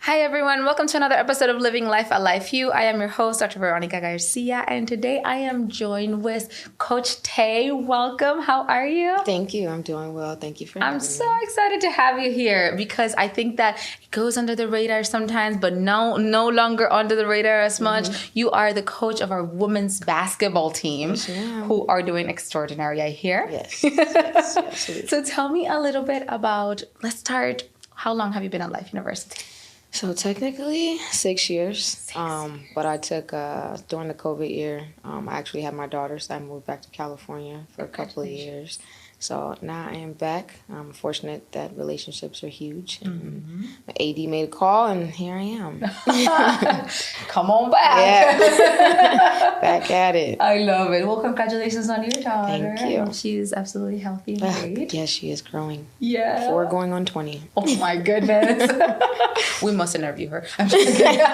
Hi everyone, welcome to another episode of Living Life a Life You. I am your host, Dr. Veronica Garcia, and today I am joined with Coach Tay. Welcome, how are you? Thank you, I'm doing well. Thank you for having me. I'm so excited to have you here because I think that it goes under the radar sometimes, but no longer under the radar as much. You are the coach of our women's basketball team, Yes, ma'am. who are doing extraordinary, I hear. Yes. So tell me a little bit about, let's start, how long have you been at Life University? So technically 6 years, but I took, during the COVID year, I actually had my daughter, so I moved back to California for a couple of years. So now I am back. I'm fortunate that relationships are huge. And my AD made a call, and here I am. Come on back. Yeah. Back at it. I love it. Well, congratulations on your daughter. Thank you. She's absolutely healthy and great. Yes, she is growing. Yeah. 4 going on 20. Oh my goodness. We must interview her. I'm just kidding.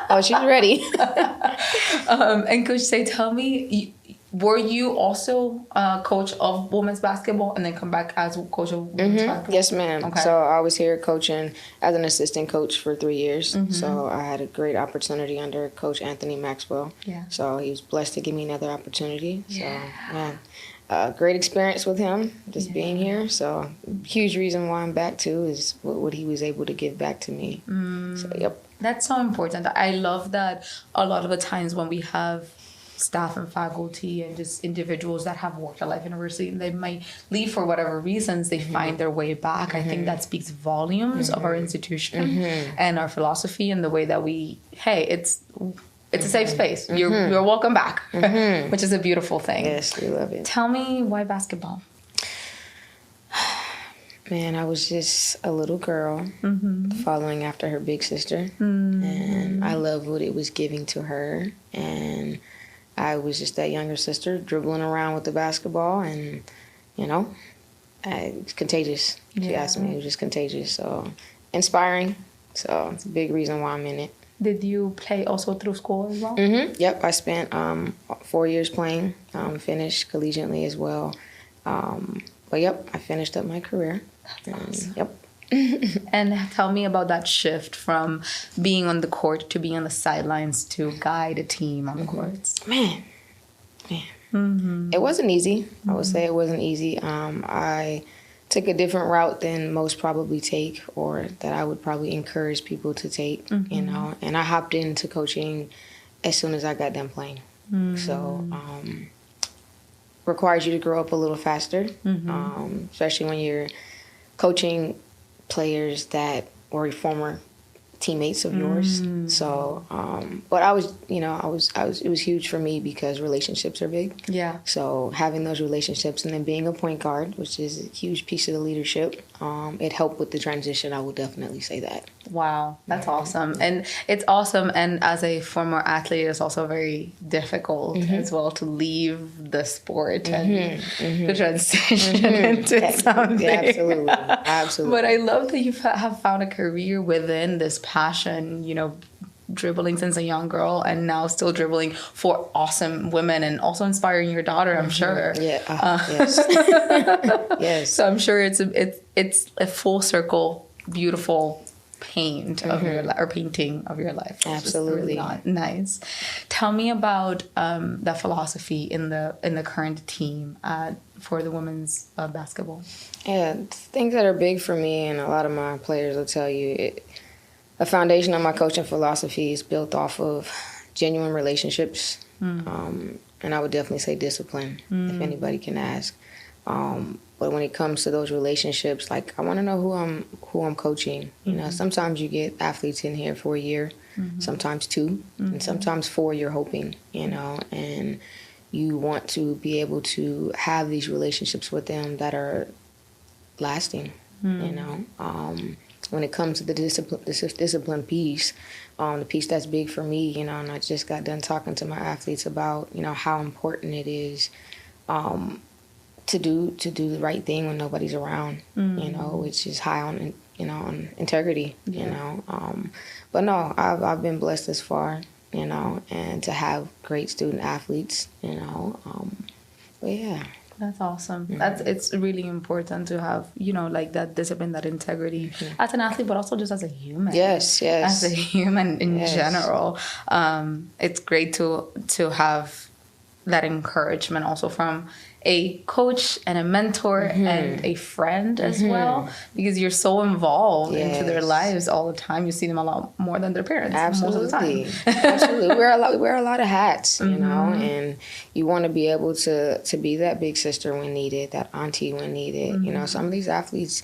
Oh, she's ready. And Coach Say, tell me, were you also a coach of women's basketball and then come back as coach of women's basketball? Yes, ma'am. Okay. So I was here coaching as an assistant coach for 3 years. So I had a great opportunity under Coach Anthony Maxwell. Yeah. So he was blessed to give me another opportunity. So, yeah, great experience with him, just being here. So huge reason why I'm back, too, is what he was able to give back to me. So, yep. That's so important. I love that a lot of the times when we have staff and faculty and just individuals that have worked at Life University and they might leave for whatever reasons, they find their way back. I think that speaks volumes of our institution and our philosophy and the way that it's a safe space. You're welcome back, which is a beautiful thing. Yes, we love it. Tell me, why basketball? Man, I was just a little girl following after her big sister. And I love what it was giving to her. And I was just that younger sister dribbling around with the basketball. And, it's contagious. If you ask me, it was just contagious. So inspiring. So it's a big reason why I'm in it. Did you play also through school as well? Yep, I spent 4 years playing, finished collegiately as well. But yep, I finished up my career. That's awesome. Yep. And tell me about that shift from being on the court to being on the sidelines to guide a team on the courts. Man. It wasn't ezy. I would say it wasn't easy. I took a different route than most probably take, or that I would probably encourage people to take, and I hopped into coaching as soon as I got done playing. So requires you to grow up a little faster, especially when you're coaching players that were former teammates of yours. So, but I was, it was huge for me because relationships are big. Yeah. So having those relationships and then being a point guard, which is a huge piece of the leadership, it helped with the transition. I would definitely say that. Wow, that's awesome. And it's awesome. And as a former athlete, it's also very difficult as well to leave the sport and the transition into something. Yeah, absolutely. But I love that you have found a career within this passion, dribbling since a young girl and now still dribbling for awesome women and also inspiring your daughter, I'm sure. Yeah. Yes. Yes. So I'm sure it's a full circle, beautiful painting of your life. Absolutely. Really nice. Tell me about the philosophy in the current team for the women's basketball. Yeah, things that are big for me, and a lot of my players will tell you, the foundation of my coaching philosophy is built off of genuine relationships, and I would definitely say discipline, if anybody can ask. But when it comes to those relationships, like, I want to know who I'm coaching. Sometimes you get athletes in here for a year, sometimes 2, and sometimes 4. You're hoping, and you want to be able to have these relationships with them that are lasting. When it comes to the discipline piece, the piece that's big for me, and I just got done talking to my athletes about, how important it is to do the right thing when nobody's around, which is high on, on integrity, But no, I've been blessed this far, and to have great student athletes, But yeah. That's awesome. It's really important to have, like that discipline, that integrity as an athlete, but also just as a human. Yes. As a human in general. It's great to have that encouragement also from a coach and a mentor and a friend as well, because you're so involved into their lives all the time. You see them a lot more than their parents. Absolutely. Most of the time. Absolutely. We wear a lot of hats, you know, and you want to be able to be that big sister when needed, that auntie when needed. You know, some of these athletes,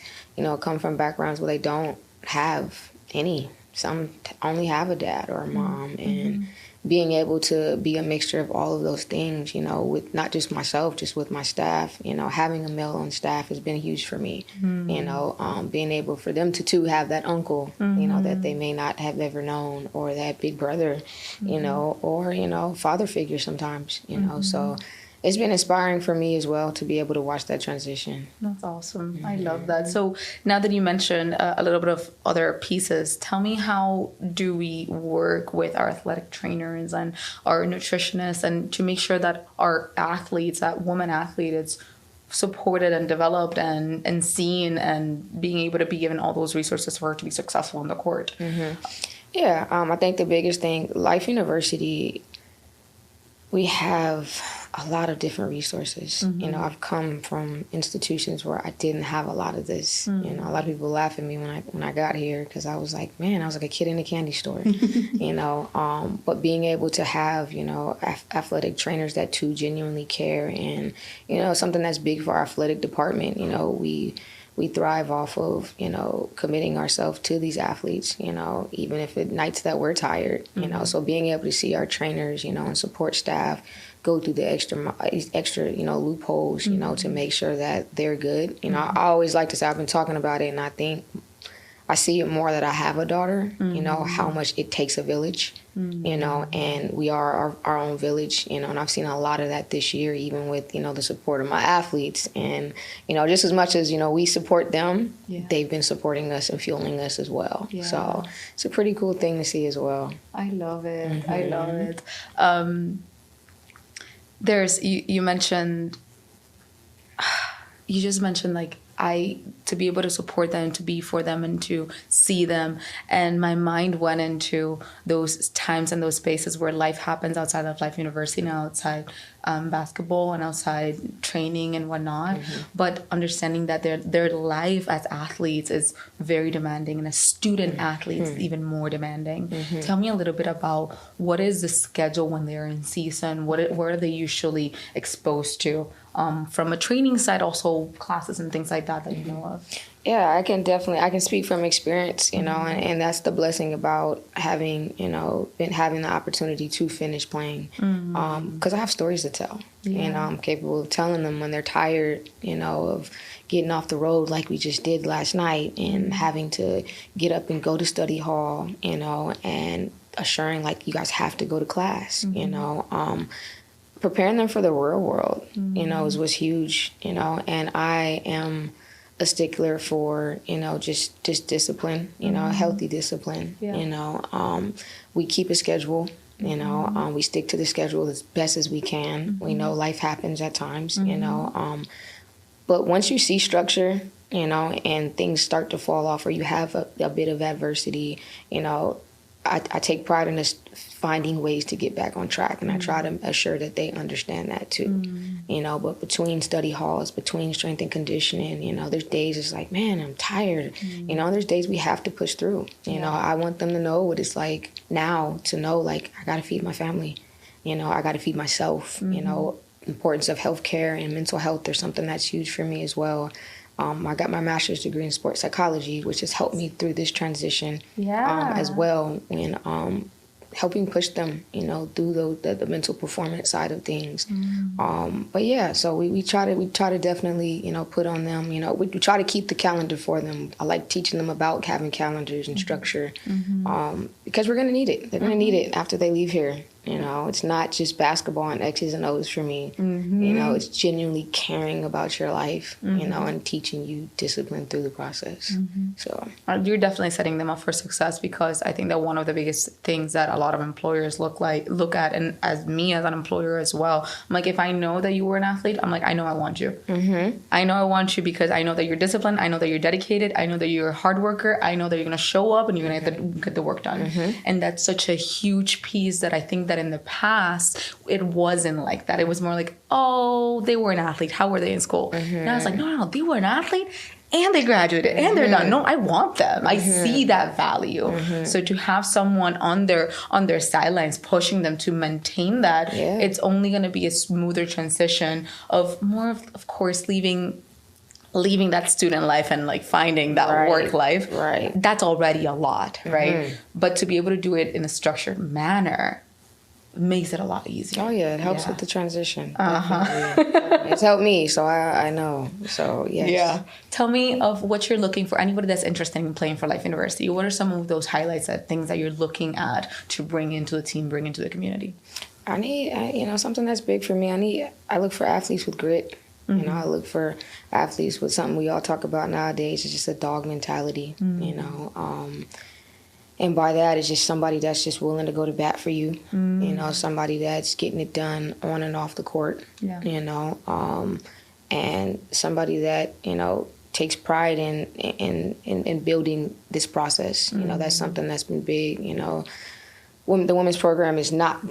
come from backgrounds where they don't have any. Some only have a dad or a mom, and being able to be a mixture of all of those things, with not just myself, just with my staff, having a male on staff has been huge for me. Being able for them to too have that uncle, that they may not have ever known, or that big brother, or, father figure sometimes, so it's been inspiring for me as well to be able to watch that transition. That's awesome. I love that. So now that you mentioned a little bit of other pieces, tell me, how do we work with our athletic trainers and our nutritionists and to make sure that our athletes, that woman athlete, is supported and developed and seen and being able to be given all those resources for her to be successful on the court? Yeah, I think the biggest thing, Life University, we have a lot of different resources. I've come from institutions where I didn't have a lot of this. A lot of people laugh at me when I got here because I was like, man, I was like a kid in a candy store. But being able to have, athletic trainers that too genuinely care, and, something that's big for our athletic department. We thrive off of, committing ourselves to these athletes, even if it nights that we're tired, so being able to see our trainers, and support staff go through the extra, loopholes, to make sure that they're good. I always like to say, I've been talking about it, and I think I see it more that I have a daughter, how much it takes a village, and we are our own village, and I've seen a lot of that this year, even with, the support of my athletes. And, just as much as, we support them, they've been supporting us and fueling us as well. Yeah. So it's a pretty cool thing to see as well. I love it. I love it. You mentioned, you just mentioned like, to be able to support them, to be for them, and to see them. And my mind went into those times and those spaces where life happens outside of Life University and outside basketball and outside training and whatnot. But understanding that their life as athletes is very demanding, and as student athletes, even more demanding. Tell me a little bit about what is the schedule when they're in season? What are they usually exposed to? From a training side, also classes and things like that you know of. Yeah, I can speak from experience, and that's the blessing about having, having the opportunity to finish playing, because I have stories to tell, and I'm capable of telling them when they're tired, of getting off the road like we just did last night, and having to get up and go to study hall, and assuring like you guys have to go to class, preparing them for the real world, was huge, and I am a stickler for, just discipline, healthy discipline, we keep a schedule, we stick to the schedule as best as we can. We know life happens at times, but once you see structure, and things start to fall off, or you have a bit of adversity, I take pride in us finding ways to get back on track, and I try to assure that they understand that too. But between study halls, between strength and conditioning, there's days it's like, man, I'm tired. There's days we have to push through. I want them to know what it's like now, to know like I gotta feed my family. I gotta feed myself. Importance of healthcare and mental health is something that's huge for me as well. I got my master's degree in sports psychology, which has helped me through this transition as well, and helping push them, through the mental performance side of things. But yeah, so we try to definitely, put on them, we try to keep the calendar for them. I like teaching them about having calendars and structure, because we're going to need it. They're going to need it after they leave here. You know, it's not just basketball and X's and O's for me. You know, it's genuinely caring about your life, you know, and teaching you discipline through the process. So you're definitely setting them up for success, because I think that one of the biggest things that a lot of employers look at, and as me as an employer as well, I'm like, if I know that you were an athlete, I'm like, I know I want you. I know I want you because I know that you're disciplined. I know that you're dedicated. I know that you're a hard worker. I know that you're going to show up and you're going to get the work done. And that's such a huge piece that I think that in the past, it wasn't like that. It was more like, oh, they were an athlete. How were they in school? And I was like, no, they were an athlete and they graduated and they're done. No, I want them. I see that value. So to have someone on their sidelines pushing them to maintain that, it's only going to be a smoother transition of more of course, leaving that student life and like finding that work life. That's already a lot, right? But to be able to do it in a structured manner makes it a lot easier. Oh yeah, it helps with the transition. It's helped me, so I know. So yes. Yeah. Tell me of what you're looking for. Anybody that's interested in playing for Life University, what are some of those highlights, things that you're looking at to bring into the team, bring into the community? I need, you know, something that's big for me. I look for athletes with grit. You know, I look for athletes with something we all talk about nowadays. It's just a dog mentality. You know. And by that, it's just somebody that's just willing to go to bat for you. You know, somebody that's getting it done on and off the court. You know, and somebody that, you know, takes pride in building this process. You know, that's something that's been big. You know, the women's program is not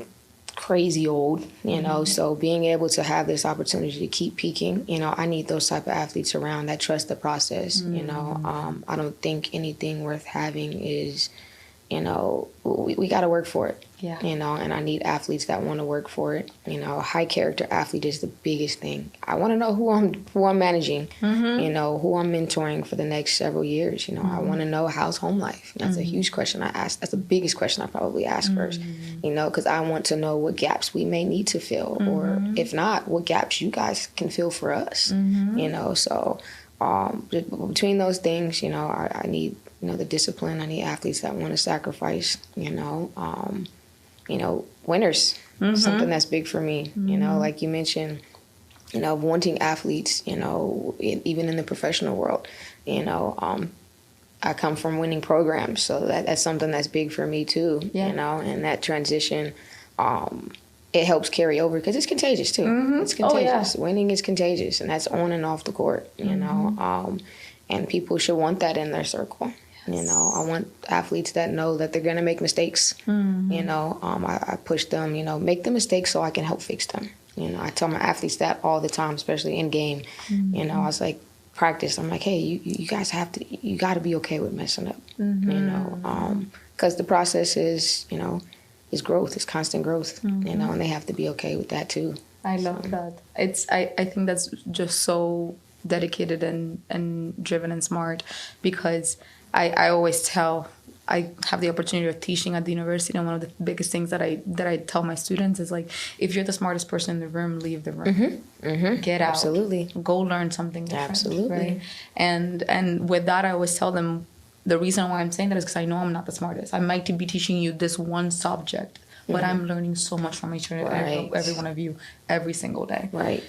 crazy old, you know, so being able to have this opportunity to keep peaking, you know, I need those type of athletes around that trust the process. You know, I don't think anything worth having is, you know, we got to work for it. You know, and I need athletes that want to work for it. You know, a high character athlete is the biggest thing. I want to know who I'm managing, you know, who I'm mentoring for the next several years. You know, I want to know how's home life. That's a huge question I ask. That's the biggest question I probably ask first, you know, because I want to know what gaps we may need to fill, or if not, what gaps you guys can fill for us, you know. So between those things, you know, I need, you know, the discipline. I need athletes that want to sacrifice, you know, winners, something that's big for me, you know, like you mentioned, you know, wanting athletes, you know, even in the professional world, you know, I come from winning programs, so that's something that's big for me too, you know, and that transition, it helps carry over because it's contagious too. It's contagious. Winning is contagious, and that's on and off the court, you know, and people should want that in their circle. You know, I want athletes that know that they're going to make mistakes. You know, I push them, you know, make the mistakes so I can help fix them. You know, I tell my athletes that all the time, especially in game. You know, I was like, practice. I'm like, hey, you guys you got to be okay with messing up. You know, because the process is, you know, is growth, is constant growth. You know, and they have to be okay with that too. I love that. I think that's just so dedicated and driven and smart, because I always I have the opportunity of teaching at the university, and one of the biggest things that I tell my students is like, if you're the smartest person in the room, leave the room. Get out. Absolutely. Go learn something different. Absolutely. Right? And with that, I always tell them the reason why I'm saying that is because I know I'm not the smartest. I might be teaching you this one subject, but I'm learning so much from each and every one of you every single day.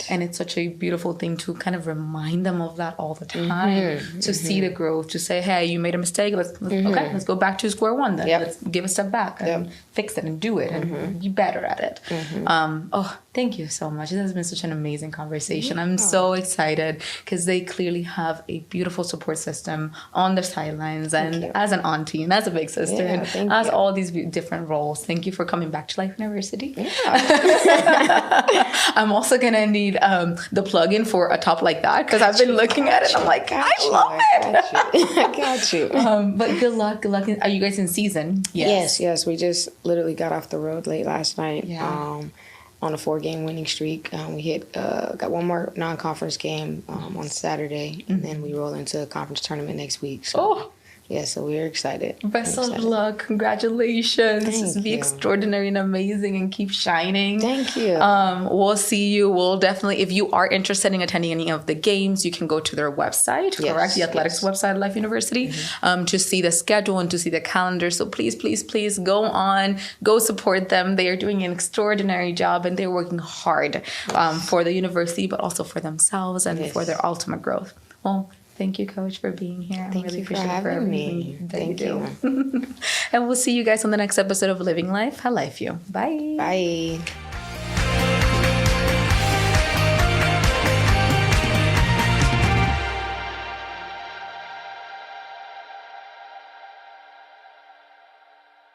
And it's such a beautiful thing to kind of remind them of that all the time, to see the growth, to say, hey, you made a mistake. Let's go back to square one then. Let's give a step back and fix it and do it and be better at it. Thank you so much. This has been such an amazing conversation. I'm so excited because they clearly have a beautiful support system on the sidelines, and as an auntie and as a big sister and as all these different roles. Thank you for coming back to Life University. I'm also going to need the plug-in for a top like that, because I've been looking at it. I'm like, I love it. I got you. But good luck. Are you guys in season? Yes. We just literally got off the road late last night. On a 4-game winning streak. We got one more non-conference game on Saturday, and then we roll into a conference tournament next week. So, Yeah, so we're excited. Best of luck. Congratulations. Thank Be you. extraordinary and amazing and keep shining. Thank you. We'll see you. We'll definitely, if you are interested in attending any of the games, you can go to their website, correct? The athletics website at Life University, to see the schedule and to see the calendar. So please, please, please go on, go support them. They are doing an extraordinary job and they're working hard for the university, but also for themselves and for their ultimate growth. Well, thank you, Coach, for being here. I really appreciate it for everything that you do. And we'll see you guys on the next episode of Living Life How Life You. Bye. Bye.